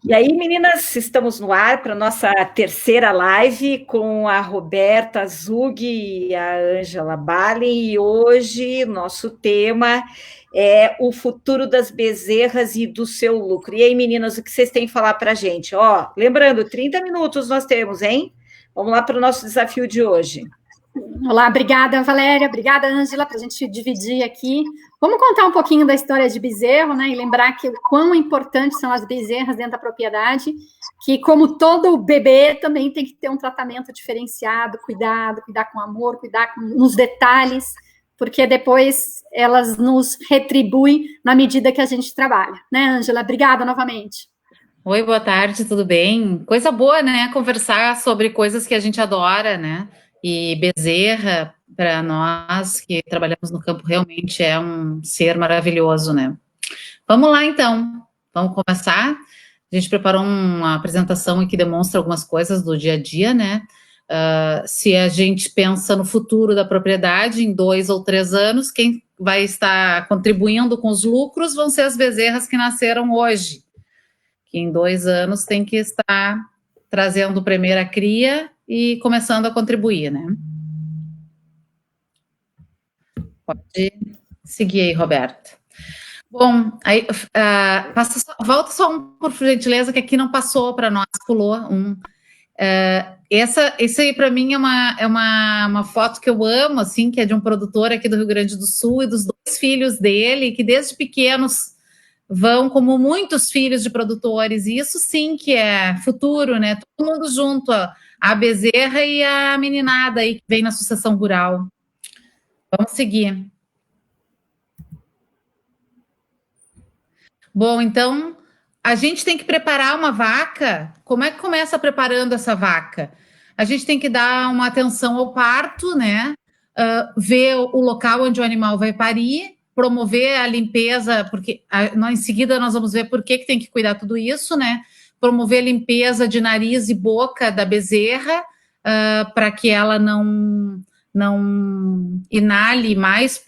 E aí, meninas, estamos no ar para a nossa terceira live com a Roberta Zug e a Ângela Balen. E hoje nosso tema é o futuro das bezerras e do seu lucro. E aí, meninas, o que vocês têm que falar para a gente? Ó, lembrando, 30 minutos nós temos, hein? Vamos lá para o nosso desafio de hoje. Olá, obrigada, Valéria, obrigada, Ângela, para a gente dividir aqui. Vamos contar um pouquinho da história de bezerro, né? E lembrar que o quão importantes são as bezerras dentro da propriedade, que, como todo bebê, também tem que ter um tratamento diferenciado, cuidar com amor, nos detalhes, porque depois elas nos retribuem na medida que a gente trabalha, né, Ângela? Obrigada novamente. Oi, boa tarde, tudo bem? Coisa boa, né? Conversar sobre coisas que a gente adora, né? E bezerra, para nós que trabalhamos no campo, realmente é um ser maravilhoso, né? Vamos lá, então. Vamos começar. A gente preparou uma apresentação que demonstra algumas coisas do dia a dia, né? Se a gente pensa no futuro da propriedade, em 2 ou 3 anos, quem vai estar contribuindo com os lucros vão ser as bezerras que nasceram hoje, que em 2 anos tem que estar trazendo primeira cria e começando a contribuir, né? Pode seguir aí, Roberto. Bom, aí volta só por gentileza, que aqui não passou para nós, pulou um. Esse aí para mim é uma foto que eu amo, assim, que é de um produtor aqui do Rio Grande do Sul e dos 2 filhos dele, que desde pequenos vão como muitos filhos de produtores, e isso sim que é futuro, né? Todo mundo junto, a bezerra e a meninada aí que vem na sucessão rural. Vamos seguir. Bom, então, a gente tem que preparar uma vaca. Como é que começa preparando essa vaca? A gente tem que dar uma atenção ao parto, né? Ver o local onde o animal vai parir, promover a limpeza, porque em seguida nós vamos ver por que tem que cuidar tudo isso, né? Promover a limpeza de nariz e boca da bezerra, para que ela não inale mais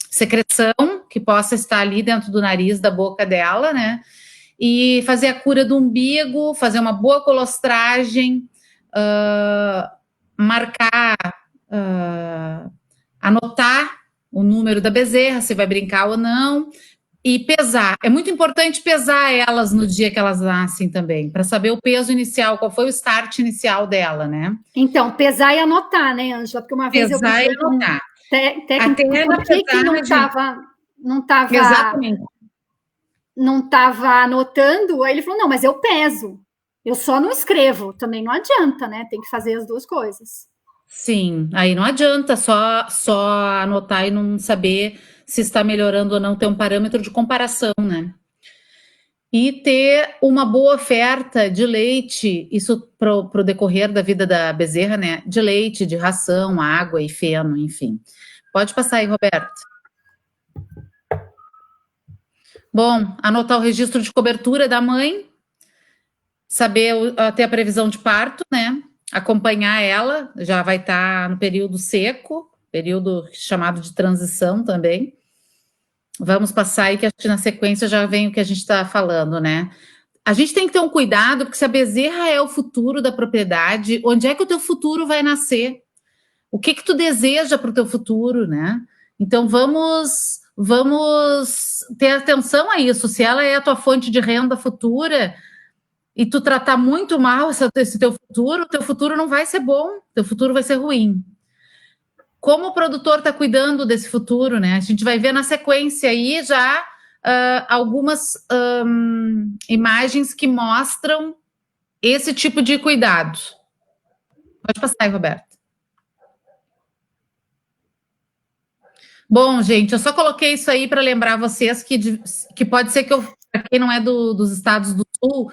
secreção que possa estar ali dentro do nariz, da boca dela, né? E fazer a cura do umbigo, fazer uma boa colostragem, marcar, anotar o número da bezerra, se vai brincar ou não, e pesar. É muito importante pesar elas no dia que elas nascem também, para saber o peso inicial, qual foi o start inicial dela, né? Então, pesar e anotar, né, Ângela? Porque uma vez pesar eu briguei com um técnico, por que não Exatamente. Não estava anotando, aí ele falou, não, mas eu peso, eu só não escrevo, também não adianta, né, tem que fazer as duas coisas. Sim, aí não adianta só anotar e não saber se está melhorando ou não, ter um parâmetro de comparação, né? E ter uma boa oferta de leite, isso para o decorrer da vida da bezerra, né? De leite, de ração, água e feno, enfim. Pode passar aí, Roberto. Bom, anotar o registro de cobertura da mãe, saber ter a previsão de parto, né? Acompanhar ela, já vai estar no período seco, período chamado de transição também. Vamos passar aí, que acho que na sequência já vem o que a gente está falando, né? A gente tem que ter um cuidado, porque se a bezerra é o futuro da propriedade, onde é que o teu futuro vai nascer? O que tu deseja para o teu futuro, né? Então vamos ter atenção a isso. Se ela é a tua fonte de renda futura e tu tratar muito mal esse teu futuro não vai ser bom, teu futuro vai ser ruim. Como o produtor está cuidando desse futuro, né? A gente vai ver na sequência aí já algumas imagens que mostram esse tipo de cuidado. Pode passar aí, Roberto. Bom, gente, eu só coloquei isso aí para lembrar vocês que pode ser que para quem não é dos estados do sul,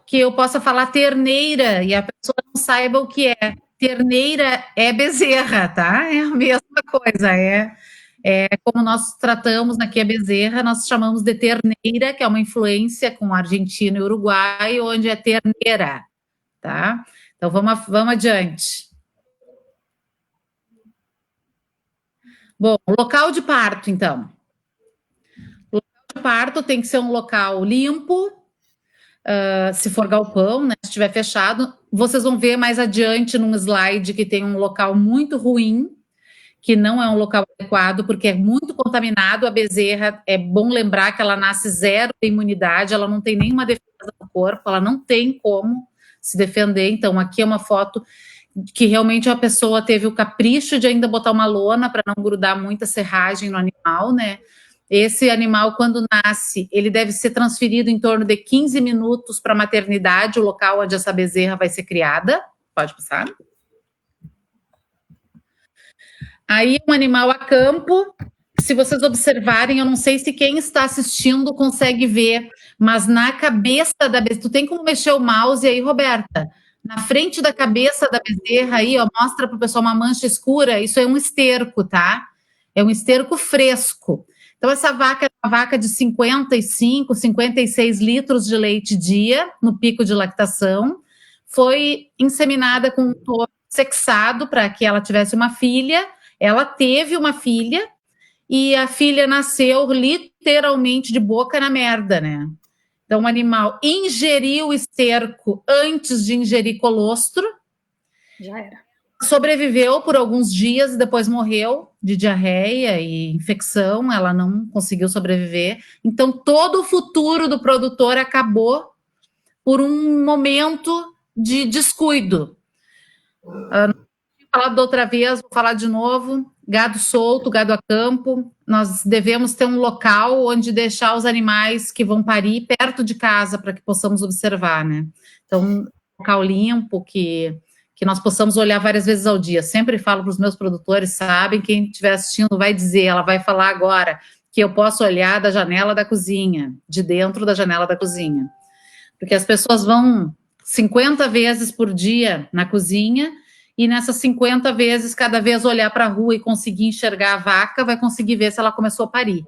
que eu possa falar terneira e a pessoa não saiba o que é. Terneira é bezerra, tá? É a mesma coisa, como nós tratamos aqui a bezerra, nós chamamos de terneira, que é uma influência com Argentina e Uruguai, onde é terneira, tá? Então vamos adiante. Bom, local de parto, então. O local de parto tem que ser um local limpo, se for galpão, né, se estiver fechado. Vocês vão ver mais adiante num slide que tem um local muito ruim, que não é um local adequado, porque é muito contaminado. A bezerra, é bom lembrar que ela nasce zero de imunidade, ela não tem nenhuma defesa no corpo, ela não tem como se defender. Então, aqui é uma foto que realmente a pessoa teve o capricho de ainda botar uma lona para não grudar muita serragem no animal, né? Esse animal, quando nasce, ele deve ser transferido em torno de 15 minutos para a maternidade, o local onde essa bezerra vai ser criada. Pode passar. Aí, um animal a campo, se vocês observarem, eu não sei se quem está assistindo consegue ver, mas na cabeça da bezerra, tu tem como mexer o mouse aí, Roberta? Na frente da cabeça da bezerra aí, ó, mostra para o pessoal uma mancha escura, isso é um esterco, tá? É um esterco fresco. Então, essa vaca é uma vaca de 55, 56 litros de leite dia, no pico de lactação. Foi inseminada com um touro sexado para que ela tivesse uma filha. Ela teve uma filha e a filha nasceu literalmente de boca na merda, né? Então, o animal ingeriu esterco antes de ingerir colostro. Já era. Sobreviveu por alguns dias e depois morreu de diarreia e infecção, ela não conseguiu sobreviver. Então, todo o futuro do produtor acabou por um momento de descuido. Não tinha falado da outra vez, vou falar de novo. Gado solto, gado a campo. Nós devemos ter um local onde deixar os animais que vão parir perto de casa para que possamos observar, né? Então, um local limpo, que nós possamos olhar várias vezes ao dia. Sempre falo para os meus produtores, sabem, quem estiver assistindo vai dizer, ela vai falar agora, que eu posso olhar da janela da cozinha, de dentro da janela da cozinha. Porque as pessoas vão 50 vezes por dia na cozinha, e nessas 50 vezes, cada vez olhar para a rua e conseguir enxergar a vaca, vai conseguir ver se ela começou a parir.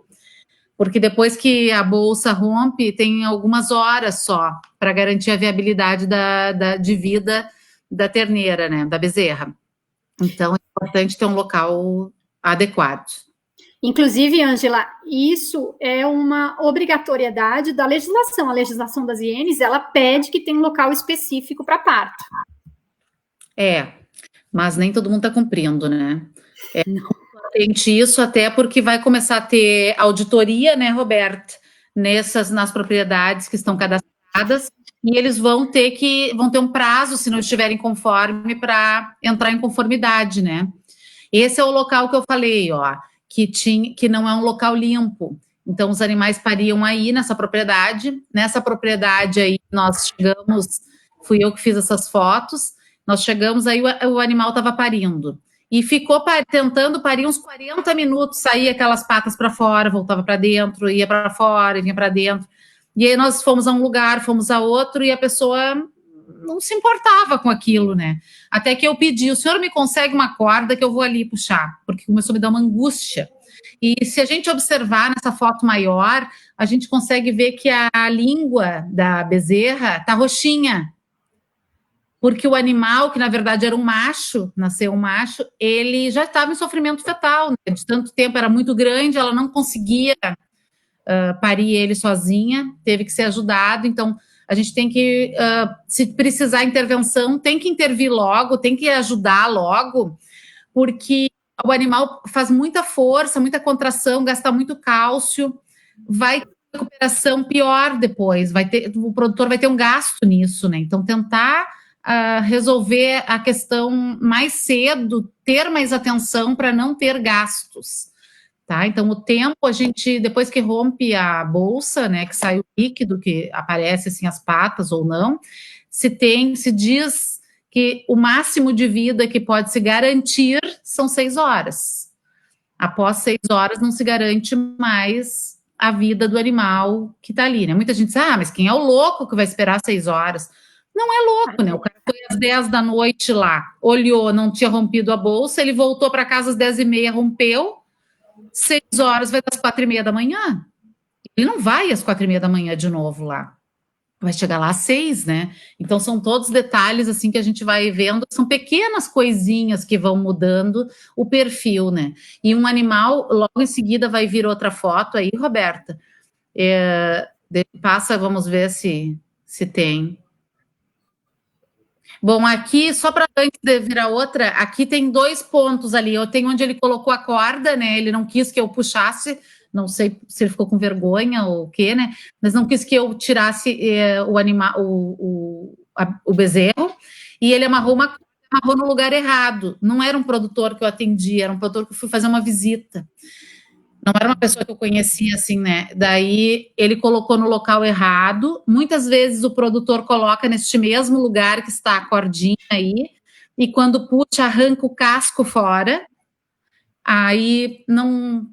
Porque depois que a bolsa rompe, tem algumas horas só para garantir a viabilidade de vida da terneira, né, da bezerra. Então, é importante ter um local adequado. Inclusive, Ângela, isso é uma obrigatoriedade da legislação. A legislação das hienes, ela pede que tenha um local específico para parto. Mas nem todo mundo está cumprindo, né? É importante isso, até porque vai começar a ter auditoria, né, Roberta, nas propriedades que estão cadastradas, e eles vão ter um prazo, se não estiverem conforme, para entrar em conformidade, né? Esse é o local que eu falei, ó, que não é um local limpo. Então, os animais pariam aí nessa propriedade. Nessa propriedade aí, nós chegamos, fui eu que fiz essas fotos, nós chegamos aí, o animal estava parindo. E ficou tentando parir uns 40 minutos, saía aquelas patas para fora, voltava para dentro, ia para fora, vinha para dentro. E aí nós fomos a um lugar, fomos a outro, e a pessoa não se importava com aquilo, né? Até que eu pedi, o senhor me consegue uma corda que eu vou ali puxar, porque começou a me dar uma angústia. E se a gente observar nessa foto maior, a gente consegue ver que a língua da bezerra está roxinha, porque o animal, que na verdade era um macho, nasceu um macho, ele já estava em sofrimento fetal, né? De tanto tempo, era muito grande, ela não conseguia parir ele sozinha, teve que ser ajudado. Então, a gente tem que, se precisar intervenção, tem que intervir logo, tem que ajudar logo, porque o animal faz muita força, muita contração, gasta muito cálcio, vai ter recuperação pior depois, o produtor vai ter um gasto nisso, né? Então, tentar resolver a questão mais cedo, ter mais atenção para não ter gastos. Tá? Então, o tempo, a gente, depois que rompe a bolsa, né, que sai o líquido, que aparece assim as patas ou não, se diz que o máximo de vida que pode se garantir são 6 horas. Após 6 horas não se garante mais a vida do animal que está ali, né? Muita gente diz, mas quem é o louco que vai esperar 6 horas? Não é louco, né? O cara foi às 10 da noite lá, olhou, não tinha rompido a bolsa, ele voltou para casa às 10h30, rompeu, 6 horas vai das 4h30 da manhã. Ele não vai às 4h30 da manhã de novo lá. Vai chegar lá às 6, né? Então, são todos detalhes, assim, que a gente vai vendo. São pequenas coisinhas que vão mudando o perfil, né? E um animal, logo em seguida, vai vir outra foto aí, Roberta, Passa, vamos ver se tem. Bom, aqui, só para antes de vir a outra, aqui tem 2 pontos ali. Eu tenho onde ele colocou a corda, né? Ele não quis que eu puxasse, não sei se ele ficou com vergonha ou o quê, né? Mas não quis que eu tirasse o bezerro, e ele amarrou no lugar errado. Não era um produtor que eu atendi, era um produtor que eu fui fazer uma visita. Não era uma pessoa que eu conhecia, assim, né? Daí ele colocou no local errado. Muitas vezes o produtor coloca neste mesmo lugar que está a cordinha aí, e quando puxa, arranca o casco fora. Aí não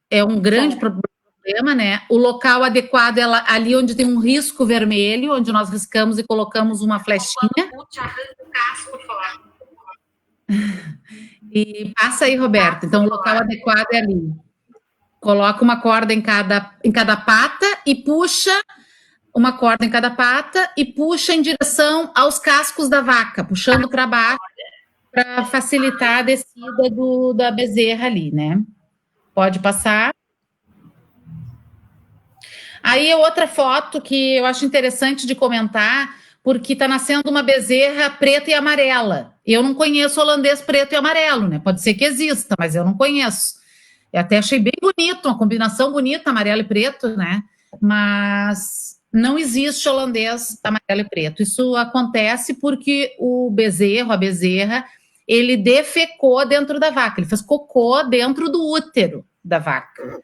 é um grande problema, né? O local adequado é ali onde tem um risco vermelho, onde nós riscamos e colocamos uma flechinha. Quando puxa, arranca o casco fora. E passa aí, Roberto. Então, o local adequado é ali. Coloca uma corda em cada pata e puxa uma corda em cada pata e puxa em direção aos cascos da vaca, puxando para baixo para facilitar a descida da bezerra ali, né? Pode passar. Aí outra foto que eu acho interessante de comentar, porque está nascendo uma bezerra preta e amarela. Eu não conheço holandês preto e amarelo, né? Pode ser que exista, mas eu não conheço. Eu até achei bem bonito, uma combinação bonita, amarelo e preto, né? Mas não existe holandês amarelo e preto. Isso acontece porque o bezerro, a bezerra, ele defecou dentro da vaca, ele fez cocô dentro do útero da vaca.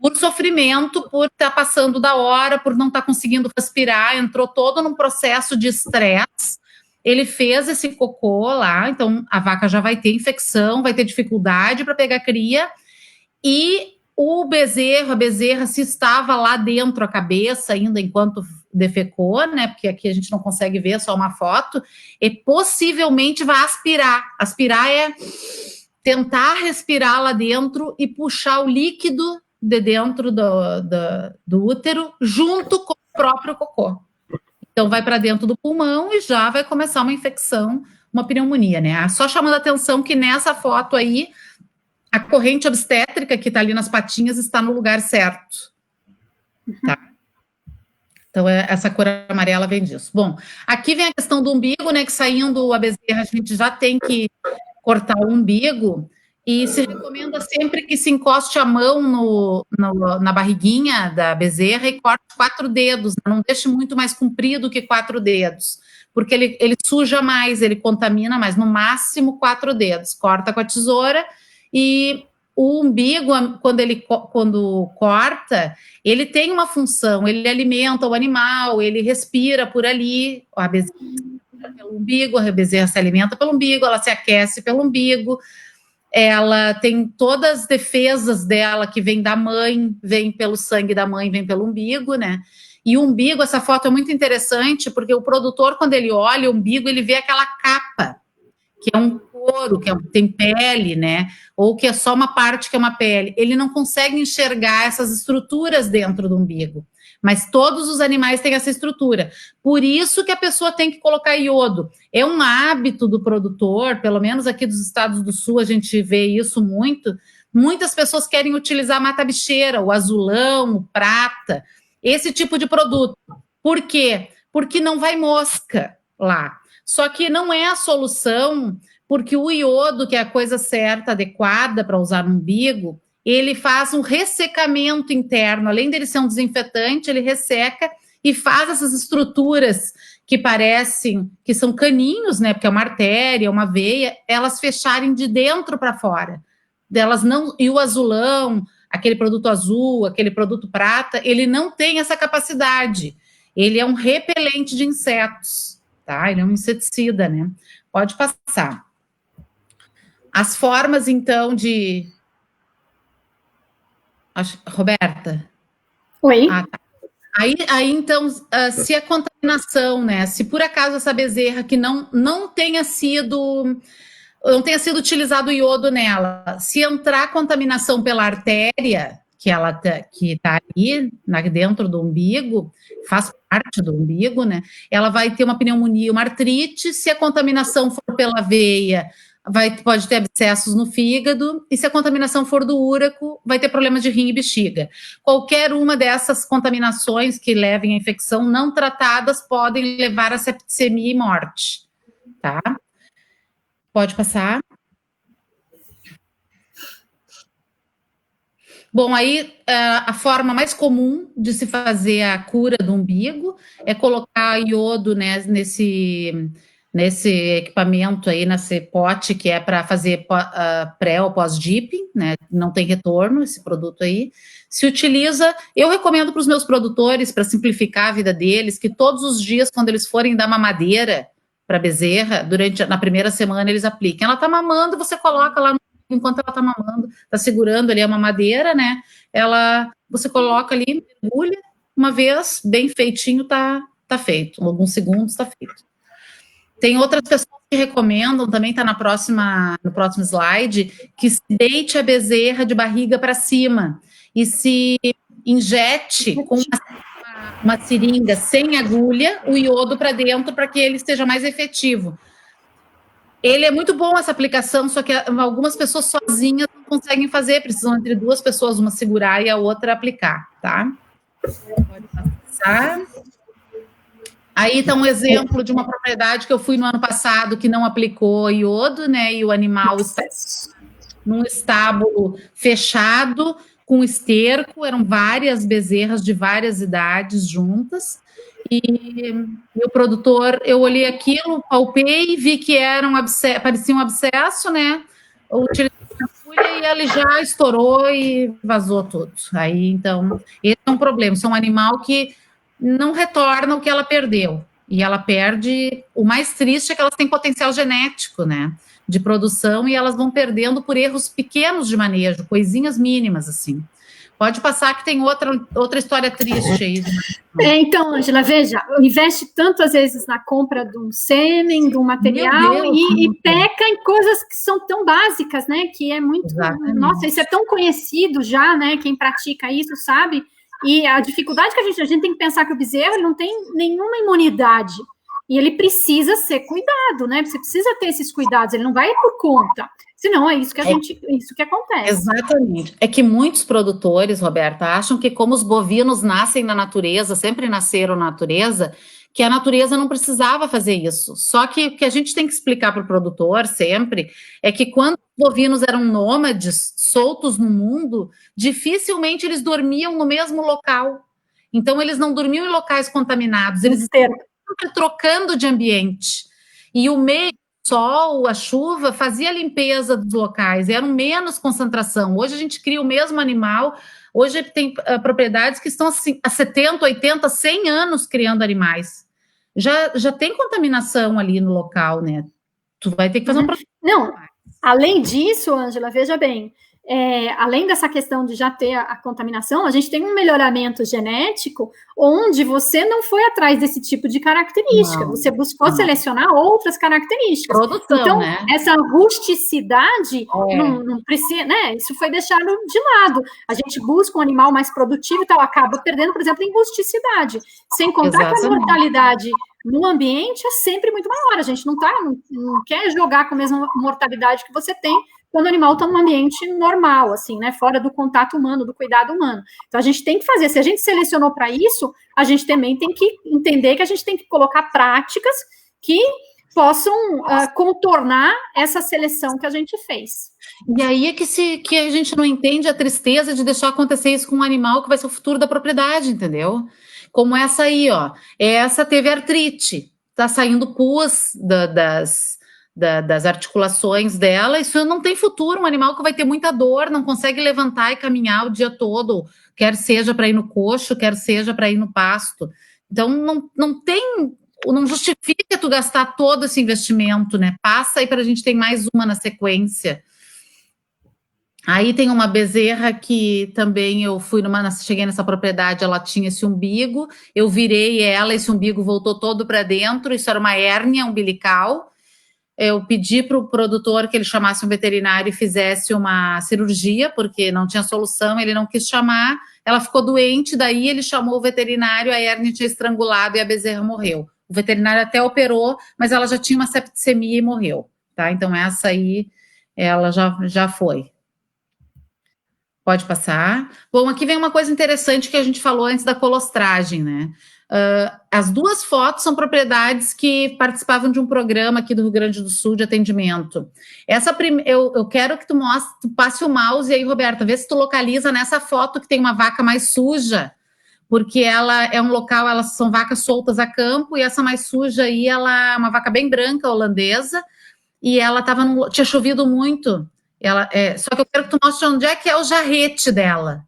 Por sofrimento, por estar passando da hora, por não estar conseguindo respirar, entrou todo num processo de estresse. Ele fez esse cocô lá, então a vaca já vai ter infecção, vai ter dificuldade para pegar cria. E o bezerro, a bezerra, se estava lá dentro a cabeça ainda enquanto defecou, né? Porque aqui a gente não consegue ver, só uma foto, e possivelmente vai aspirar. Aspirar é tentar respirar lá dentro e puxar o líquido de dentro do útero junto com o próprio cocô. Então vai para dentro do pulmão e já vai começar uma infecção, uma pneumonia, né? Só chamando a atenção que nessa foto aí a corrente obstétrica que está ali nas patinhas está no lugar certo. Tá? Então, essa cor amarela vem disso. Bom, aqui vem a questão do umbigo, né? Que saindo a bezerra, a gente já tem que cortar o umbigo. E se recomenda sempre que se encoste a mão na barriguinha da bezerra e corte 4 dedos. Não deixe muito mais comprido que 4 dedos. Porque ele suja mais, ele contamina mais. No máximo 4 dedos. Corta com a tesoura. E o umbigo, quando corta, ele tem uma função, ele alimenta o animal, ele respira por ali, a bezerra pelo umbigo, a bezerra se alimenta pelo umbigo, ela se aquece pelo umbigo, ela tem todas as defesas dela que vem da mãe, vem pelo sangue da mãe, vem pelo umbigo, né? E o umbigo, essa foto é muito interessante, porque o produtor, quando ele olha o umbigo, ele vê aquela capa, que é um couro, tem pele, né? Ou que é só uma parte que é uma pele. Ele não consegue enxergar essas estruturas dentro do umbigo. Mas todos os animais têm essa estrutura. Por isso que a pessoa tem que colocar iodo. É um hábito do produtor, pelo menos aqui dos estados do sul a gente vê isso muito. Muitas pessoas querem utilizar a mata-bicheira, o azulão, o prata, esse tipo de produto. Por quê? Porque não vai mosca lá. Só que não é a solução, porque o iodo, que é a coisa certa, adequada para usar no umbigo, ele faz um ressecamento interno. Além dele ser um desinfetante, ele resseca e faz essas estruturas que parecem que são caninhos, né? Porque é uma artéria, uma veia, elas fecharem de dentro para fora. Delas não, e o azulão, aquele produto azul, aquele produto prata, ele não tem essa capacidade. Ele é um repelente de insetos. Tá? Ele é um inseticida, né? Pode passar. As formas, então, de... Roberta? Oi? Tá. Aí, então, se a contaminação, né? Se por acaso essa bezerra que não tenha sido utilizado o iodo nela, se entrar contaminação pela artéria, que está ali dentro do umbigo, faz parte do umbigo, né? Ela vai ter uma pneumonia, uma artrite. Se a contaminação for pela veia, pode ter abscessos no fígado, e se a contaminação for do úreco, vai ter problemas de rim e bexiga. Qualquer uma dessas contaminações que levem à infecção não tratadas podem levar a septicemia e morte, tá? Pode passar. Bom, aí a forma mais comum de se fazer a cura do umbigo é colocar iodo, né, nesse equipamento aí, nesse pote que é para fazer pré ou pós-dipping, né? Não tem retorno esse produto aí. Se utiliza, eu recomendo para os meus produtores, para simplificar a vida deles, que todos os dias, quando eles forem dar mamadeira para bezerra, na primeira semana eles apliquem. Ela está mamando, você coloca lá enquanto ela está mamando, está segurando ali a mamadeira, né? Você coloca ali, mergulha, uma vez, bem feitinho, tá feito. Em alguns segundos está feito. Tem outras pessoas que recomendam, também está no próximo slide, que se deite a bezerra de barriga para cima e se injete com uma seringa sem agulha o iodo para dentro para que ele seja mais efetivo. Ele é muito bom, essa aplicação, só que algumas pessoas sozinhas não conseguem fazer, precisam entre duas pessoas, uma segurar e a outra aplicar, tá? Pode passar. Aí está um exemplo de uma propriedade que eu fui no ano passado que não aplicou iodo, né? E o animal está num estábulo fechado, com esterco, eram várias bezerras de várias idades juntas. E meu produtor, eu olhei aquilo, palpei e vi que parecia um abscesso, né? Eu utilizei a agulha e ele já estourou e vazou tudo. Aí, então, esse é um problema. Isso é um animal que não retorna o que ela perdeu. E ela perde... O mais triste é que elas têm potencial genético, né? De produção, e elas vão perdendo por erros pequenos de manejo, coisinhas mínimas, assim. Pode passar que tem outra história triste aí. Então, Ângela, veja, investe tanto às vezes na compra de um sêmen, de um material, e peca em coisas que são tão básicas, né? Que é muito... Exatamente. Nossa, isso é tão conhecido já, né? Quem pratica isso sabe. E a dificuldade que a gente tem que pensar que o bezerro não tem nenhuma imunidade. E ele precisa ser cuidado, né? Você precisa ter esses cuidados, ele não vai por conta. Senão é isso que isso que acontece. Exatamente. É que muitos produtores, Roberta, acham que como os bovinos nascem na natureza, sempre nasceram na natureza, que a natureza não precisava fazer isso. Só que o que a gente tem que explicar para o produtor sempre é que quando os bovinos eram nômades, soltos no mundo, dificilmente eles dormiam no mesmo local. Então, eles não dormiam em locais contaminados, eles estavam trocando de ambiente. E o meio, o sol, a chuva, fazia a limpeza dos locais, eram menos concentração. Hoje a gente cria o mesmo animal, hoje tem propriedades que estão assim, há 70, 80, 100 anos criando animais. Já tem contaminação ali no local, né? Tu vai ter que fazer uma... Não, além disso, Ângela, veja bem, além dessa questão de já ter a contaminação, a gente tem um melhoramento genético onde você não foi atrás desse tipo de característica, você buscou selecionar outras características. Produção, então, né? Essa rusticidade não precisa, né? Isso foi deixado de lado. A gente busca um animal mais produtivo e tal, acaba perdendo, por exemplo, em rusticidade. Sem contar que a mortalidade no ambiente é sempre muito maior. A gente não quer jogar com a mesma mortalidade que você tem quando o animal está num ambiente normal, assim, né, fora do contato humano, do cuidado humano. Então, a gente tem que fazer, se a gente selecionou para isso, a gente também tem que entender que a gente tem que colocar práticas que possam contornar essa seleção que a gente fez. E aí é que a gente não entende a tristeza de deixar acontecer isso com um animal que vai ser o futuro da propriedade, entendeu? Como essa aí, ó. Essa teve artrite, tá saindo pus das articulações dela, isso não tem futuro, um animal que vai ter muita dor, não consegue levantar e caminhar o dia todo, quer seja para ir no coxo, quer seja para ir no pasto. Então, não justifica tu gastar todo esse investimento, né? Passa aí para a gente ter mais uma na sequência. Aí tem uma bezerra que também eu cheguei nessa propriedade, ela tinha esse umbigo, eu virei ela, esse umbigo voltou todo para dentro, isso era uma hérnia umbilical. Eu pedi para o produtor que ele chamasse um veterinário e fizesse uma cirurgia, porque não tinha solução, ele não quis chamar, ela ficou doente, daí ele chamou o veterinário, a hérnia tinha estrangulado e a bezerra morreu. O veterinário até operou, mas ela já tinha uma septicemia e morreu. tá? Então, essa aí, ela já foi. Pode passar. Bom, aqui vem uma coisa interessante que a gente falou antes da colostragem, né? As duas fotos são propriedades que participavam de um programa aqui do Rio Grande do Sul de atendimento. Eu quero que tu passe o mouse aí, Roberta, vê se tu localiza nessa foto que tem uma vaca mais suja, porque ela é um local, elas são vacas soltas a campo, e essa mais suja aí, ela é uma vaca bem branca, holandesa, e ela tinha chovido muito. Só que eu quero que tu mostre onde é que é o jarrete dela.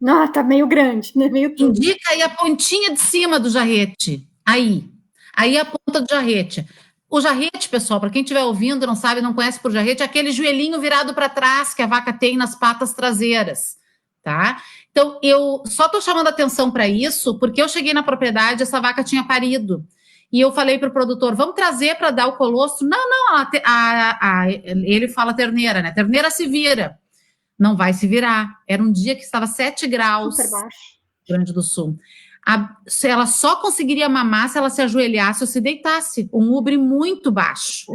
Não, tá meio grande, né? Meio tudo. Indica aí a pontinha de cima do jarrete. Aí a ponta do jarrete. O jarrete, pessoal, para quem estiver ouvindo, não sabe, não conhece por jarrete, é aquele joelhinho virado para trás que a vaca tem nas patas traseiras, tá? Então, eu só estou chamando atenção para isso porque eu cheguei na propriedade, essa vaca tinha parido. E eu falei para o produtor, vamos trazer para dar o colostro? Não, ele fala terneira, né? Terneira se vira. Não vai se virar. Era um dia que estava 7 graus no Rio Grande do Sul. Ela só conseguiria mamar se ela se ajoelhasse ou se deitasse. Um ubre muito baixo.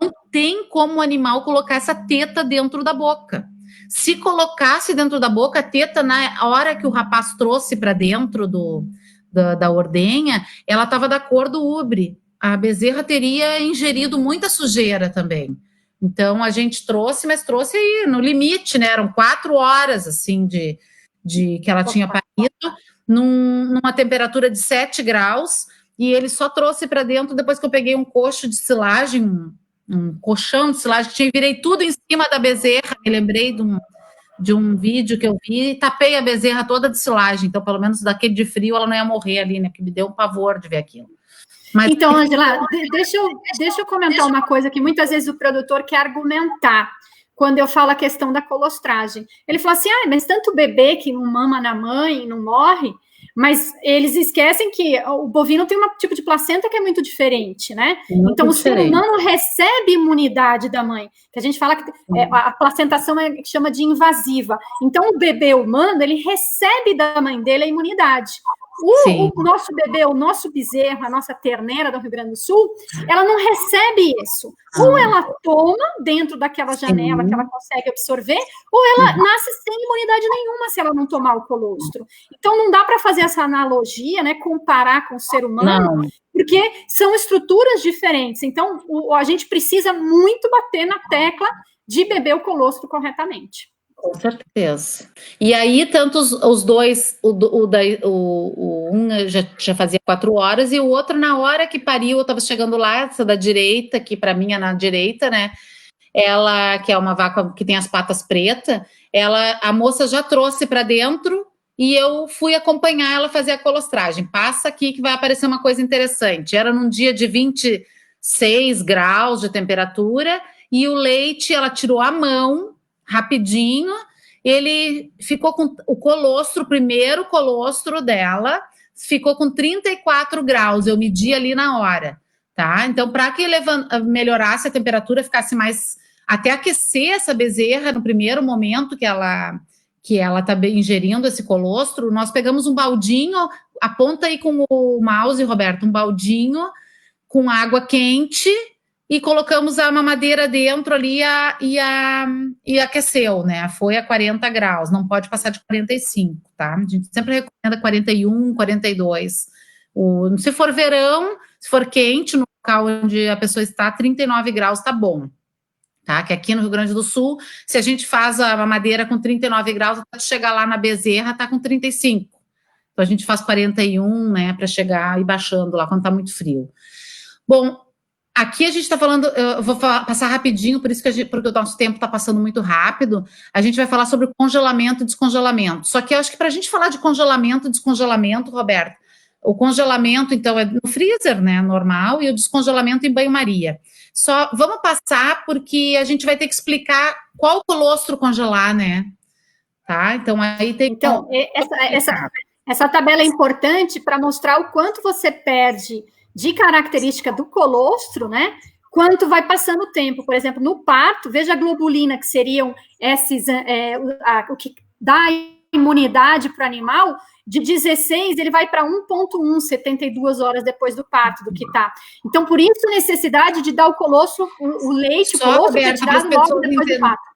Não tem como o animal colocar essa teta dentro da boca. Se colocasse dentro da boca, a teta, na hora que o rapaz trouxe para dentro da ordenha, ela estava da cor do ubre. A bezerra teria ingerido muita sujeira também. Então, a gente trouxe, mas trouxe aí no limite, né? Eram 4 horas, assim, de que ela tinha parido, numa temperatura de 7 graus, e ele só trouxe para dentro depois que eu peguei um coxo de silagem, um colchão de silagem, que tinha, virei tudo em cima da bezerra, me lembrei de um vídeo que eu vi, e tapei a bezerra toda de silagem, então, pelo menos daquele de frio, ela não ia morrer ali, né? Que me deu um pavor de ver aquilo. Mas... Então, Ângela, deixa eu comentar uma coisa que muitas vezes o produtor quer argumentar quando eu falo a questão da colostragem. Ele fala assim, mas tanto bebê que não mama na mãe, não morre, mas eles esquecem que o bovino tem um tipo de placenta que é muito diferente, né? Muito então, diferente. O ser humano recebe imunidade da mãe, que a gente fala que a placentação chama de invasiva. Então, o bebê humano, ele recebe da mãe dele a imunidade. O nosso bebê, o nosso bezerro, a nossa terneira do Rio Grande do Sul, ela não recebe isso. Ou ela toma dentro daquela janela que ela consegue absorver, ou ela nasce sem imunidade nenhuma se ela não tomar o colostro. Então, não dá para fazer essa analogia, né, comparar com o ser humano, porque são estruturas diferentes. Então, a gente precisa muito bater na tecla de beber o colostro corretamente. Com certeza. E aí, tanto os dois, um já fazia 4 horas, e o outro, na hora que pariu, eu estava chegando lá, essa da direita, que para mim é na direita, né? Ela, que é uma vaca que tem as patas pretas, a moça já trouxe para dentro e eu fui acompanhar ela fazer a colostragem. Passa aqui que vai aparecer uma coisa interessante. Era num dia de 26 graus de temperatura e o leite, ela tirou a mão rapidinho, ele ficou com o colostro, o primeiro colostro dela, ficou com 34 graus, eu medi ali na hora, tá? Então, para que melhorasse a temperatura, ficasse mais, até aquecer essa bezerra no primeiro momento que ela está ingerindo esse colostro, nós pegamos um baldinho, aponta aí com o mouse, Roberto, um baldinho com água quente, e colocamos a mamadeira dentro ali e aqueceu, né? Foi a 40 graus, não pode passar de 45, tá? A gente sempre recomenda 41, 42. Se for verão, se for quente, no local onde a pessoa está, 39 graus tá bom, tá? Que aqui no Rio Grande do Sul, se a gente faz a mamadeira com 39 graus, até chegar lá na bezerra, tá com 35. Então a gente faz 41, né? Para chegar e baixando lá quando tá muito frio. Bom, aqui a gente está falando, eu vou passar rapidinho, porque o nosso tempo está passando muito rápido, a gente vai falar sobre congelamento e descongelamento. Só que eu acho que para a gente falar de congelamento e descongelamento, Roberto, o congelamento, então, é no freezer, né, normal, e o descongelamento em banho-maria. Só vamos passar, porque a gente vai ter que explicar qual colostro congelar, né? Tá? Então, aí tem... Então, essa tabela é importante para mostrar o quanto você perde de característica do colostro, né? Quanto vai passando o tempo. Por exemplo, no parto, veja a globulina, que seriam o que dá imunidade para o animal, de 16 ele vai para 1,1, 72 horas depois do parto, do que tá. Então, por isso a necessidade de dar o colostro, o leite, o colostro retirado logo depois do parto.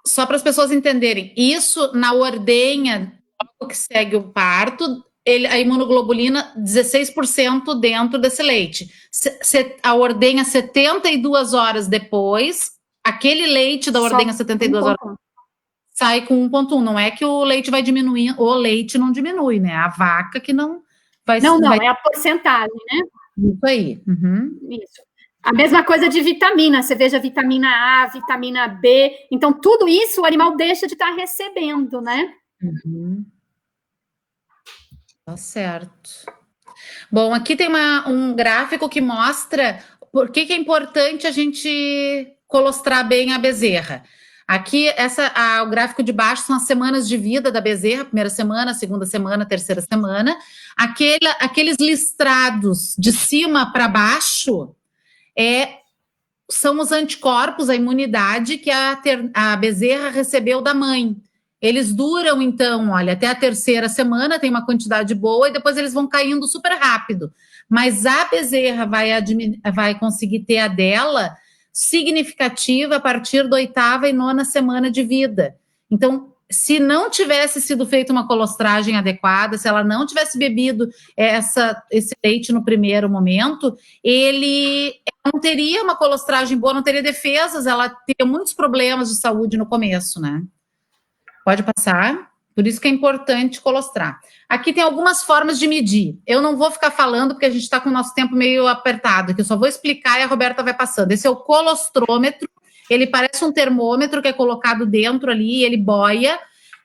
Só para as pessoas entenderem, isso na ordenha que segue o parto, a imunoglobulina 16% dentro desse leite. A ordenha 72 horas depois, aquele leite da ordenha 72 horas sai com 1,1. Não é que o leite vai diminuir, o leite não diminui, né? A vaca que não vai... Não, é a porcentagem, né? Isso aí. Uhum. Isso. A mesma coisa de vitamina, você veja vitamina A, vitamina B, então tudo isso o animal deixa de estar recebendo, né? Uhum. Tá certo. Bom, aqui tem um gráfico que mostra por que é importante a gente colostrar bem a bezerra. Aqui, o gráfico de baixo são as semanas de vida da bezerra, primeira semana, segunda semana, terceira semana. Aqueles listrados de cima para baixo são os anticorpos, a imunidade que a bezerra recebeu da mãe. Eles duram, então, olha, até a terceira semana, tem uma quantidade boa, e depois eles vão caindo super rápido. Mas a bezerra vai conseguir ter a dela significativa a partir da 8ª e 9ª semana de vida. Então, se não tivesse sido feita uma colostragem adequada, se ela não tivesse bebido esse leite no primeiro momento, ele não teria uma colostragem boa, não teria defesas, ela teria muitos problemas de saúde no começo, né? Pode passar. Por isso que é importante colostrar. Aqui tem algumas formas de medir. Eu não vou ficar falando, porque a gente está com o nosso tempo meio apertado, que eu só vou explicar e a Roberta vai passando. Esse é o colostrômetro. Ele parece um termômetro que é colocado dentro ali, ele boia.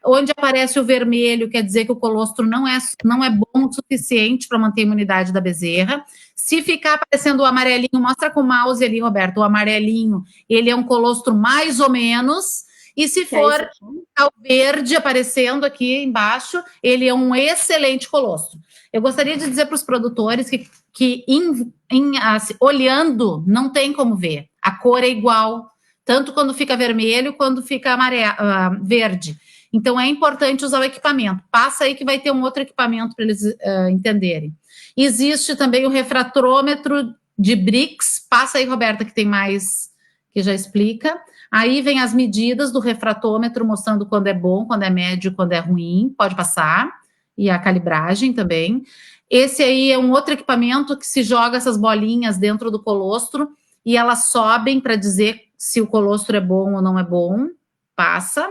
Onde aparece o vermelho, quer dizer que o colostro não é bom o suficiente para manter a imunidade da bezerra. Se ficar aparecendo o amarelinho, mostra com o mouse ali, Roberto, o amarelinho, ele é um colostro mais ou menos. E se for o verde aparecendo aqui embaixo, ele é um excelente colostro. Eu gostaria de dizer para os produtores que olhando, não tem como ver. A cor é igual, tanto quando fica vermelho, quando fica verde. Então, é importante usar o equipamento. Passa aí que vai ter um outro equipamento para eles entenderem. Existe também o refratrômetro de Brix. Passa aí, Roberta, que tem mais, que já explica. Aí vem as medidas do refratômetro, mostrando quando é bom, quando é médio, quando é ruim. Pode passar. E a calibragem também. Esse aí é um outro equipamento que se joga essas bolinhas dentro do colostro e elas sobem para dizer se o colostro é bom ou não é bom. Passa.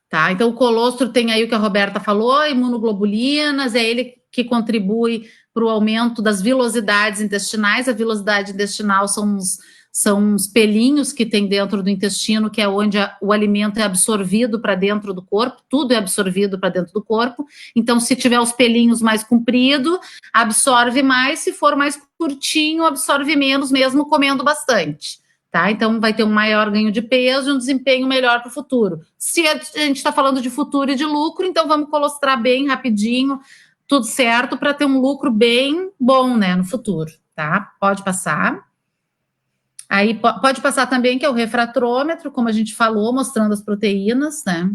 Tá, então o colostro tem aí o que a Roberta falou, imunoglobulinas, é ele que contribui para o aumento das vilosidades intestinais. A vilosidade intestinal são uns pelinhos que tem dentro do intestino, que é onde o alimento é absorvido para dentro do corpo, tudo é absorvido para dentro do corpo. Então, se tiver os pelinhos mais compridos, absorve mais, se for mais curtinho, absorve menos, mesmo comendo bastante. Tá? Então, vai ter um maior ganho de peso e um desempenho melhor para o futuro. Se a gente está falando de futuro e de lucro, então vamos colostrar bem rapidinho, tudo certo, para ter um lucro bem bom, né, no futuro. Tá? Pode passar. Aí pode passar também, que é o refratrômetro, como a gente falou, mostrando as proteínas, né?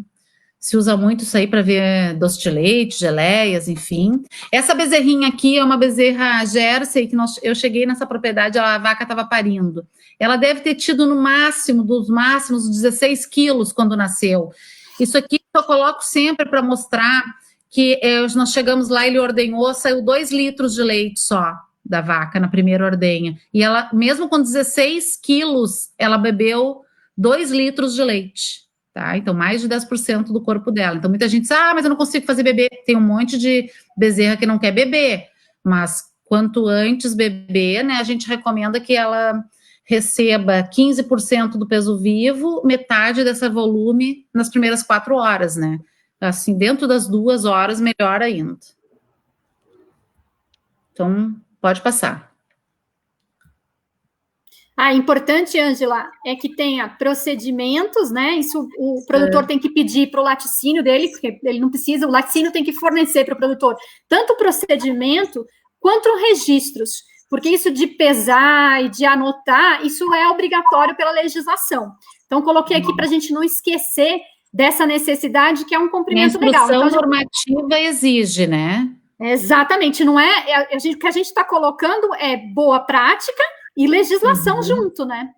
Se usa muito isso aí para ver doce de leite, geleias, enfim. Essa bezerrinha aqui é uma bezerra Jersey, que eu cheguei nessa propriedade, a vaca estava parindo. Ela deve ter tido no máximo, dos máximos, 16 quilos quando nasceu. Isso aqui eu coloco sempre para mostrar que nós chegamos lá, ele ordenhou, saiu 2 litros de leite só da vaca na primeira ordenha. E ela, mesmo com 16 quilos, ela bebeu 2 litros de leite. Tá? Então, mais de 10% do corpo dela. Então, muita gente diz, mas eu não consigo fazer bebê. Tem um monte de bezerra que não quer beber. Mas, quanto antes beber, né, a gente recomenda que ela receba 15% do peso vivo, metade desse volume nas primeiras 4 horas, né? Assim, dentro das 2 horas, melhor ainda. Então, pode passar. Importante, Ângela, é que tenha procedimentos, né? Isso o produtor tem que pedir para o laticínio dele, porque ele não precisa, o laticínio tem que fornecer para o produtor tanto o procedimento quanto registros, porque isso de pesar e de anotar, isso é obrigatório pela legislação. Então, coloquei aqui para a gente não esquecer dessa necessidade que é um comprimento legal. A instrução então, normativa exige, né? Exatamente, não é, o que a gente está colocando é boa prática e legislação junto, né?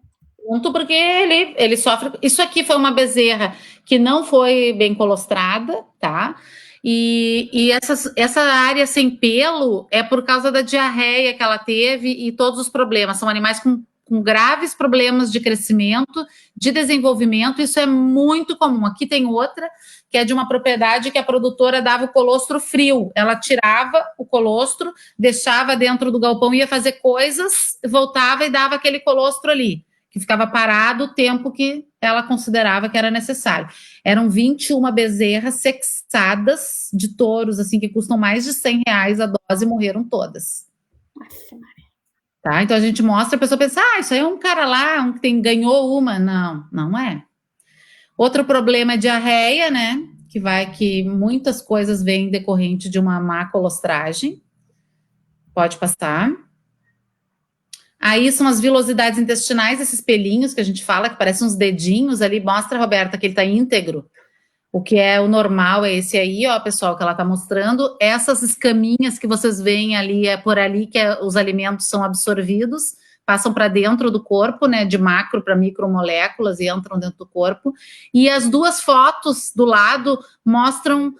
Junto, porque ele sofre. Isso aqui foi uma bezerra que não foi bem colostrada, tá? E essa área sem pelo é por causa da diarreia que ela teve e todos os problemas. São animais com graves problemas de crescimento, de desenvolvimento. Isso é muito comum. Aqui tem outra, que é de uma propriedade que a produtora dava o colostro frio. Ela tirava o colostro, deixava dentro do galpão, ia fazer coisas, voltava e dava aquele colostro ali, que ficava parado o tempo que ela considerava que era necessário. Eram 21 bezerras sexadas de touros, assim, que custam mais de R$100 a dose, e morreram todas. Tá? Então a gente mostra, a pessoa pensa, isso aí é um cara lá, que ganhou uma. Não, não é. Outro problema é diarreia, né? Que muitas coisas vêm decorrente de uma má colostragem. Pode passar. Aí são as vilosidades intestinais, esses pelinhos que a gente fala, que parecem uns dedinhos ali. Mostra, Roberta, que ele está íntegro. O que é o normal é esse aí, ó, pessoal, que ela está mostrando. Essas escaminhas que vocês veem ali, é por ali que os alimentos são absorvidos, passam para dentro do corpo, né, de macro para micromoléculas e entram dentro do corpo. E as duas fotos do lado mostram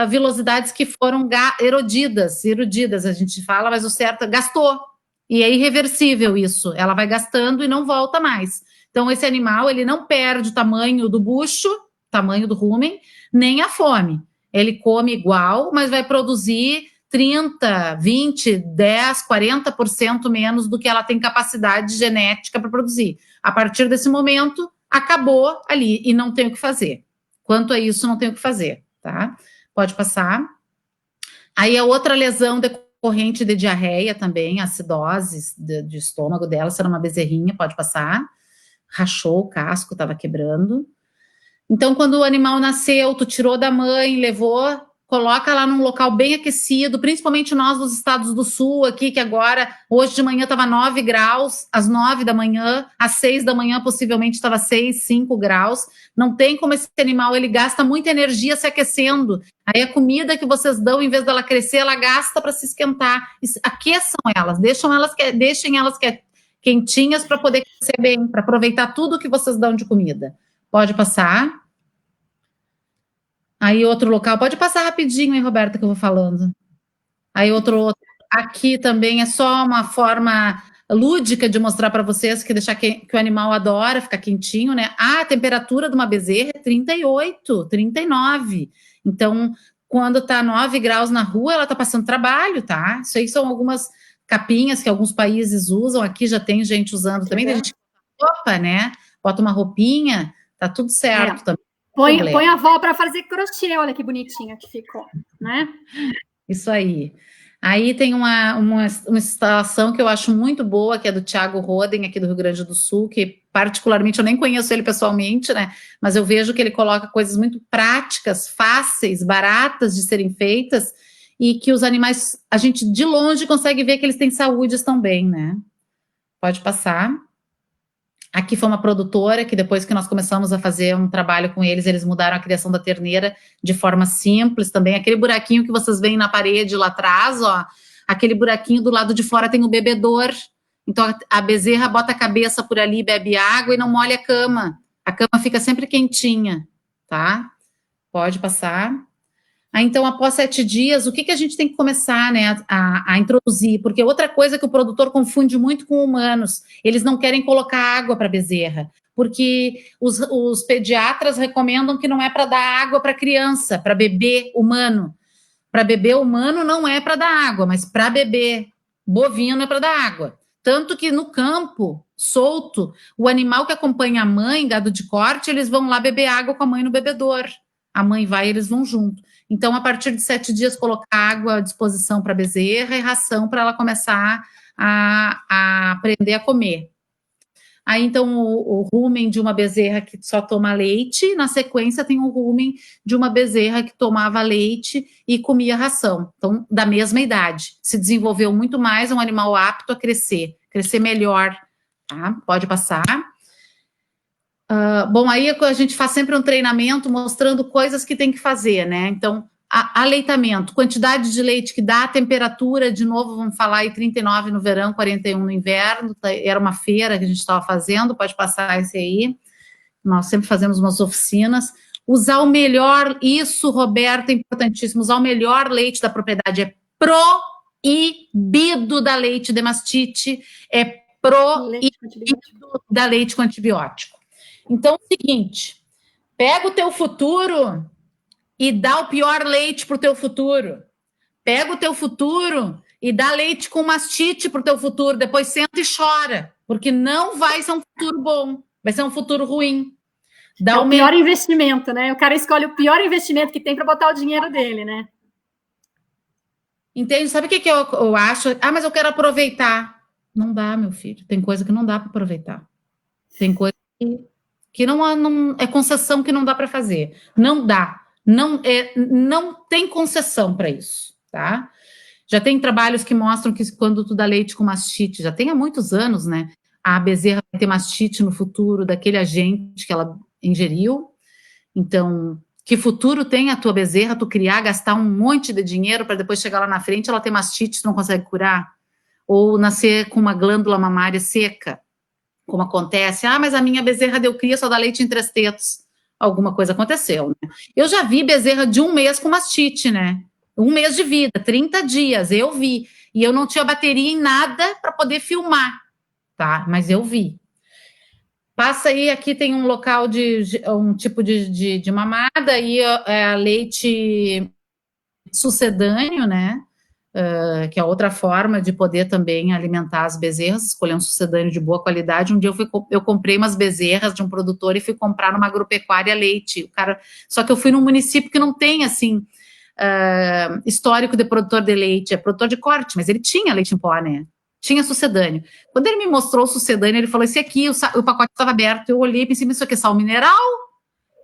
vilosidades que foram erodidas, a gente fala, mas o certo gastou. E é irreversível isso, ela vai gastando e não volta mais. Então, esse animal, ele não perde o tamanho do bucho, tamanho do rumen, nem a fome. Ele come igual, mas vai produzir 30, 20, 10, 40% menos do que ela tem capacidade genética para produzir. A partir desse momento, acabou ali e não tem o que fazer. Quanto a isso, não tem o que fazer, tá? Pode passar. Aí a outra lesão decorrente de diarreia também, acidose de estômago dela, se era uma bezerrinha, pode passar. Rachou o casco, estava quebrando. Então, quando o animal nasceu, tu tirou da mãe, levou, coloca lá num local bem aquecido, principalmente nós dos estados do sul aqui, que agora, hoje de manhã estava 9 graus, às 9 da manhã, às 6 da manhã possivelmente estava 6, 5 graus. Não tem como esse animal, ele gasta muita energia se aquecendo. Aí a comida que vocês dão, em vez dela crescer, ela gasta para se esquentar. Aqueçam elas, deixem elas quentinhas para poder crescer bem, para aproveitar tudo que vocês dão de comida. Pode passar. Aí outro local, pode passar rapidinho, hein, Roberta, que eu vou falando. Aí outro. Aqui também é só uma forma lúdica de mostrar para vocês que deixar que o animal adora ficar quentinho, né? A temperatura de uma bezerra é 38, 39. Então, quando tá 9 graus na rua, ela tá passando trabalho, tá? Isso aí são algumas capinhas que alguns países usam. Aqui já tem gente usando também. A gente roupa, né? Bota uma roupinha. Tá tudo certo também. Põe a avó para fazer crochê, olha que bonitinha que ficou, né? Isso aí. Aí tem uma instalação que eu acho muito boa, que é do Thiago Roden, aqui do Rio Grande do Sul, que particularmente eu nem conheço ele pessoalmente, né? Mas eu vejo que ele coloca coisas muito práticas, fáceis, baratas de serem feitas, e que os animais, a gente de longe consegue ver que eles têm saúde, estão bem, né? Pode passar. Aqui foi uma produtora que depois que nós começamos a fazer um trabalho com eles, eles mudaram a criação da terneira de forma simples também. Aquele buraquinho que vocês veem na parede lá atrás, ó, aquele buraquinho do lado de fora tem o bebedor. Então a bezerra bota a cabeça por ali, bebe água e não molha a cama. A cama fica sempre quentinha, tá? Pode passar. Então, após 7 dias, o que a gente tem que começar, né, a introduzir? Porque outra coisa que o produtor confunde muito com humanos, eles não querem colocar água para a bezerra, porque os pediatras recomendam que não é para dar água para criança, para bebê humano. Para bebê humano não é para dar água, mas para bebê bovino é para dar água. Tanto que no campo, solto, o animal que acompanha a mãe, gado de corte, eles vão lá beber água com a mãe no bebedor. A mãe vai e eles vão junto. Então, a partir de 7 dias, colocar água à disposição para a bezerra e ração para ela começar a aprender a comer. Aí, então, o rumen de uma bezerra que só toma leite, na sequência tem o rumen de uma bezerra que tomava leite e comia ração. Então, da mesma idade. Se desenvolveu muito mais, é um animal apto a crescer melhor, tá? Pode passar. Bom, aí a gente faz sempre um treinamento mostrando coisas que tem que fazer, né? Então, aleitamento, quantidade de leite que dá, temperatura, de novo, vamos falar aí 39 no verão, 41 no inverno, era uma feira que a gente estava fazendo, pode passar esse aí. Nós sempre fazemos umas oficinas. Usar o melhor, isso, Roberto, é importantíssimo, usar o melhor leite da propriedade, é proibido da leite de mastite, é proibido da leite com antibiótico. Então, é o seguinte, pega o teu futuro e dá o pior leite para o teu futuro. Pega o teu futuro e dá leite com mastite para o teu futuro, depois senta e chora, porque não vai ser um futuro bom, vai ser um futuro ruim. É o pior investimento, né? O cara escolhe o pior investimento que tem para botar o dinheiro dele, né? Entende? Sabe o que eu acho? Mas eu quero aproveitar. Não dá, meu filho. Tem coisa que não dá para aproveitar. Tem coisa que não é concessão que não dá para fazer. Não dá. Não tem concessão para isso, tá? Já tem trabalhos que mostram que quando tu dá leite com mastite, já tem há muitos anos, né? A bezerra vai ter mastite no futuro daquele agente que ela ingeriu. Então, que futuro tem a tua bezerra, tu criar, gastar um monte de dinheiro para depois chegar lá na frente, ela ter mastite, tu não consegue curar? Ou nascer com uma glândula mamária seca, como acontece. Mas a minha bezerra deu cria, só dá leite em 3 tetos. Alguma coisa aconteceu, né? Eu já vi bezerra de 1 mês com mastite, né? 1 mês de vida, 30 dias, eu vi. E eu não tinha bateria em nada para poder filmar, tá? Mas eu vi. Passa aí, aqui tem um local um tipo de mamada, aí é leite sucedâneo, né? Que é outra forma de poder também alimentar as bezerras, escolher um sucedâneo de boa qualidade. Um dia eu comprei umas bezerras de um produtor e fui comprar numa agropecuária leite. Só que eu fui num município que não tem, assim, histórico de produtor de leite, é produtor de corte, mas ele tinha leite em pó, né? Tinha sucedâneo. Quando ele me mostrou o sucedâneo, ele falou, esse aqui, o pacote estava aberto. Eu olhei e pensei, isso aqui é sal mineral?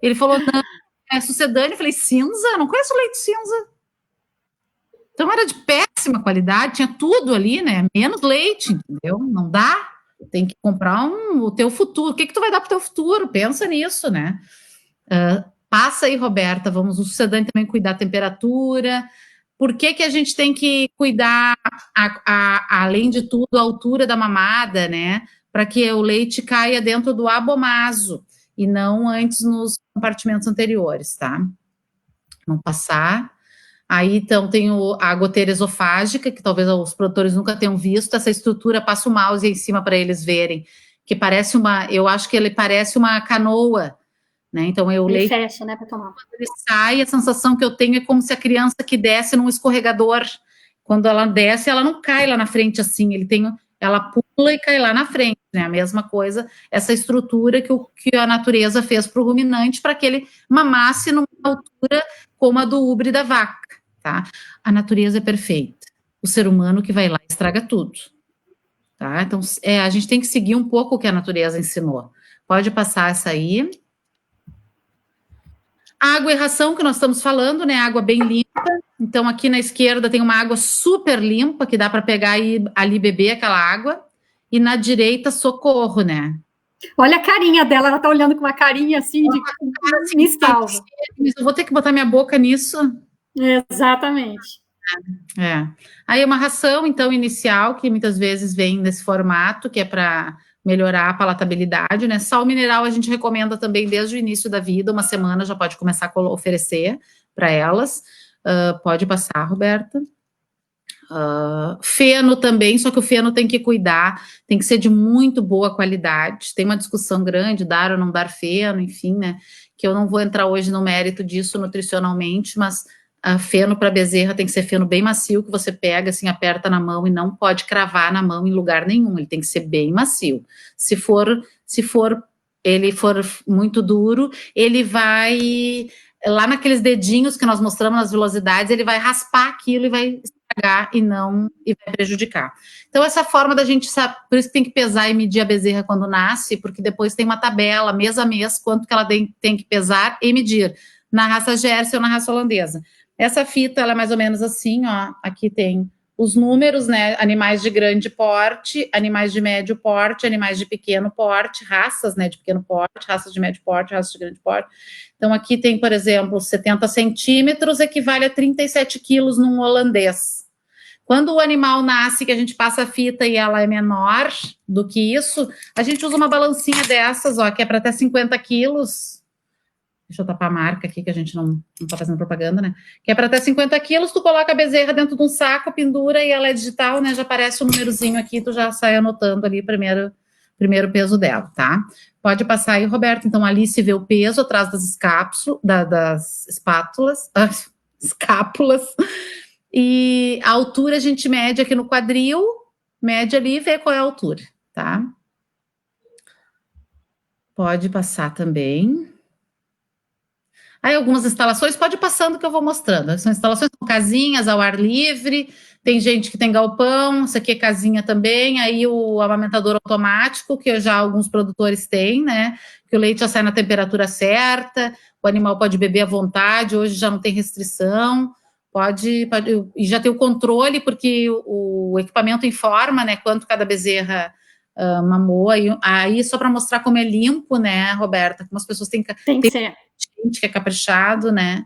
Ele falou, não, é sucedâneo. Eu falei, cinza? Não conheço leite cinza. Então era de péssima qualidade, tinha tudo ali, né? Menos leite, entendeu? Não dá. Tem que comprar o teu futuro. O que tu vai dar pro teu futuro? Pensa nisso, né? Passa aí, Roberta, vamos o sucedâneo também cuidar da temperatura. Por que a gente tem que cuidar, além de tudo, a altura da mamada, né? Para que o leite caia dentro do abomaso e não antes nos compartimentos anteriores, tá? Vamos passar. Aí, então, tem a goteira esofágica, que talvez os produtores nunca tenham visto. Essa estrutura, passa o mouse aí em cima para eles verem, que parece eu acho que ele parece uma canoa, né? Então, ele leite, fecha, né, para tomar. Quando ele sai, a sensação que eu tenho é como se a criança que desce num escorregador, quando ela desce, ela não cai lá na frente assim, ela pula e cai lá na frente, né? A mesma coisa, essa estrutura que a natureza fez para o ruminante, para que ele mamasse numa altura como a do ubre da vaca, tá? A natureza é perfeita. O ser humano que vai lá estraga tudo, tá? Então, a gente tem que seguir um pouco o que a natureza ensinou. Pode passar essa aí. Água e ração, que nós estamos falando, né? Água bem limpa. Então, aqui na esquerda tem uma água super limpa, que dá para pegar e ali beber aquela água. E na direita, socorro, né? Olha a carinha dela, ela tá olhando com uma carinha assim de me salva. Eu vou ter que botar minha boca nisso. Exatamente. Aí uma ração, então, inicial, que muitas vezes vem nesse formato, que é para melhorar a palatabilidade, né? Sal mineral a gente recomenda também desde o início da vida, 1 semana já pode começar a oferecer para elas. Pode passar, Roberta. Feno também, só que o feno tem que cuidar, tem que ser de muito boa qualidade. Tem uma discussão grande, dar ou não dar feno, enfim, né? Que eu não vou entrar hoje no mérito disso nutricionalmente, mas feno para bezerra tem que ser feno bem macio, que você pega, assim, aperta na mão e não pode cravar na mão em lugar nenhum, ele tem que ser bem macio. Se ele for muito duro, ele vai, lá naqueles dedinhos que nós mostramos nas velocidades, ele vai raspar aquilo e vai estragar e vai prejudicar. Então, essa forma da gente saber, por isso que tem que pesar e medir a bezerra quando nasce, porque depois tem uma tabela, mês a mês, quanto que ela tem que pesar e medir, na raça Jersey ou na raça holandesa. Essa fita, ela é mais ou menos assim, ó, aqui tem os números, né? Animais de grande porte, animais de médio porte, animais de pequeno porte, raças, né, de pequeno porte, raças de médio porte, raças de grande porte. Então, aqui tem, por exemplo, 70 centímetros equivale a 37 quilos num holandês. Quando o animal nasce, que a gente passa a fita e ela é menor do que isso, a gente usa uma balancinha dessas, ó, que é para até 50 quilos. Deixa eu tapar a marca aqui, que a gente não tá fazendo propaganda, né? Que é para até 50 quilos, tu coloca a bezerra dentro de um saco, pendura e ela é digital, né? Já aparece o númerozinho aqui, tu já sai anotando ali o primeiro peso dela, tá? Pode passar aí, Roberto. Então, ali se vê o peso atrás das das espátulas, escápulas. E a altura a gente mede aqui no quadril, mede ali e vê qual é a altura, tá? Pode passar também. Aí algumas instalações, pode ir passando que eu vou mostrando. São instalações com casinhas ao ar livre, tem gente que tem galpão, isso aqui é casinha também, aí o amamentador automático, que já alguns produtores têm, né? Que o leite já sai na temperatura certa, o animal pode beber à vontade, hoje já não tem restrição, pode e já tem o controle, porque o equipamento informa, né, quanto cada bezerra mamou, aí só para mostrar como é limpo, né, Roberta, como as pessoas têm que ser gente que é caprichado, né?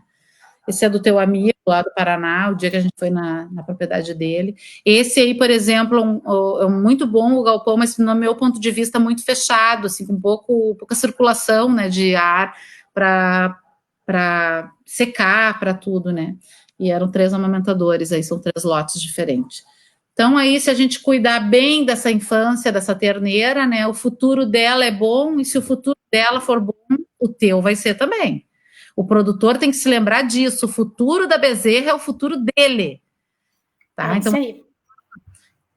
Esse é do teu amigo lá do Paraná, o dia que a gente foi na propriedade dele. Esse aí, por exemplo, é muito bom o galpão, mas no meu ponto de vista muito fechado, assim, com pouca circulação, né, de ar para secar, para tudo, né? E eram 3 amamentadores, aí são 3 lotes diferentes. Então, aí, se a gente cuidar bem dessa infância, dessa terneira, né, o futuro dela é bom, e se o futuro dela for bom, o teu vai ser também. O produtor tem que se lembrar disso, o futuro da bezerra é o futuro dele. Tá? Então,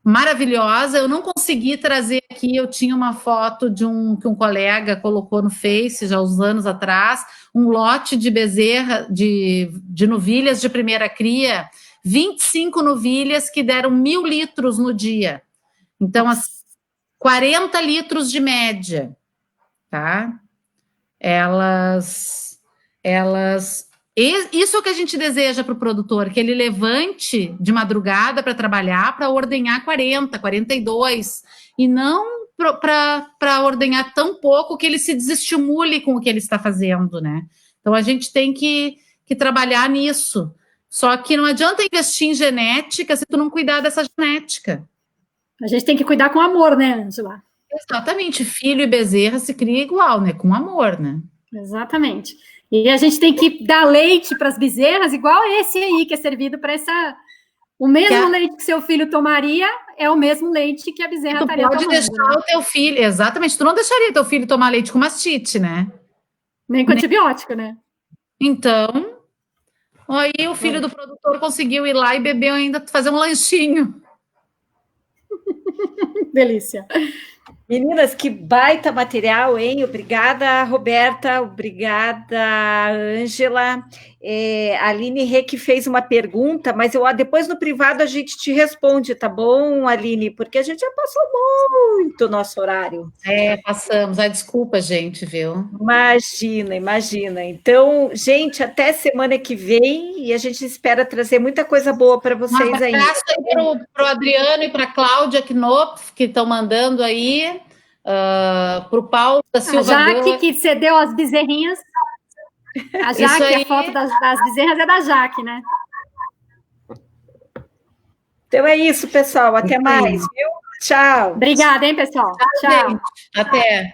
maravilhosa, eu não consegui trazer aqui, eu tinha uma foto que um colega colocou no Face, já uns anos atrás, um lote de bezerra, de novilhas de primeira cria, 25 novilhas que deram 1.000 litros no dia. Então, 40 litros de média, tá? Isso é o que a gente deseja para o produtor, que ele levante de madrugada para trabalhar, para ordenhar 40, 42, e não para ordenhar tão pouco que ele se desestimule com o que ele está fazendo, né? Então, a gente tem que trabalhar nisso. Só que não adianta investir em genética se tu não cuidar dessa genética. A gente tem que cuidar com amor, né, Ângela? Exatamente. Filho e bezerra se cria igual, né? Com amor, né? Exatamente. E a gente tem que dar leite para as bezerras, igual esse aí, que é servido para essa... O mesmo leite que seu filho tomaria é o mesmo leite que a bezerra estaria tomando. Tu pode deixar o teu filho... Exatamente. Tu não deixaria teu filho tomar leite com mastite, né? Nem com antibiótico, né? Então... Aí o filho do produtor conseguiu ir lá e beber ainda, fazer um lanchinho. Delícia. Meninas, que baita material, hein? Obrigada, Roberta. Obrigada, Ângela. A Aline Rê que fez uma pergunta, mas depois no privado a gente te responde, tá bom, Aline? Porque a gente já passou muito o nosso horário. Passamos. Desculpa, gente, viu? Imagina. Então, gente, até semana que vem e a gente espera trazer muita coisa boa para vocês aí. Um abraço aí para o Adriano e para a Cláudia Knopf, que estão mandando aí, para o Paulo da Silva. A Jaque, que cedeu as bezerrinhas. A Jaque, a foto das bezerras é da Jaque, né? Então é isso, pessoal. Até mais, viu? Tchau. Obrigada, hein, pessoal? Tchau. Gente. Até.